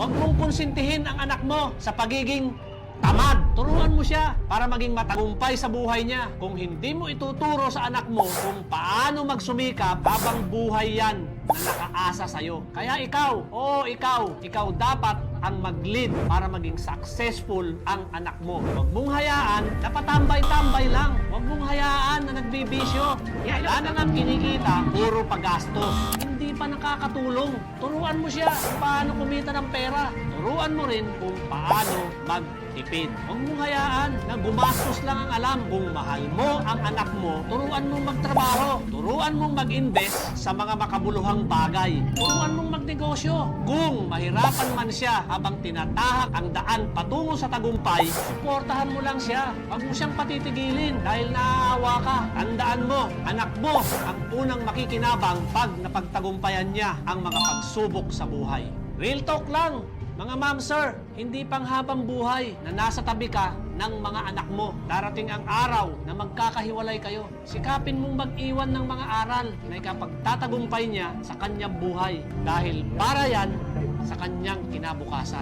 Huwag mong konsintihin ang anak mo sa pagiging tamad. Turuan mo siya para maging matagumpay sa buhay niya. Kung hindi mo ituturo sa anak mo kung paano magsumikap, habang buhay yan na nakaasa sa'yo. Kaya ikaw dapat ang mag-lead para maging successful ang anak mo. Huwag mong hayaan na patambay-tambay lang. Huwag mong hayaan na nagbibisyo. Wala na nang kinikita, puro paggastos. Hindi pa nakakatulong. Turuan mo siya kung paano kumita ng pera. Turuan mo rin kung paano magtipid. Huwag mong hayaan na gumastos lang ang alam. Kung mahal mo ang anak mo, turuan mong magtrabaho. Turuan mong mag-invest sa mga makabuluhang bagay. Turuan mong magnegosyo. Kung mahirapan man siya habang tinatahak ang daan patungo sa tagumpay, suportahan mo lang siya. Huwag mo siyang patitigilin dahil naaawa ka. Tandaan mo, anak mo ang unang makikinabang pag napagtagumpayan niya ang mga pagsubok sa buhay. Real talk lang. Mga ma'am, sir, hindi pang habang buhay na nasa tabi ka ng mga anak mo. Darating ang araw na magkakahiwalay kayo. Sikapin mong mag-iwan ng mga aral na ikapagtatagumpay niya sa kanyang buhay. Dahil para yan sa kanyang kinabukasan.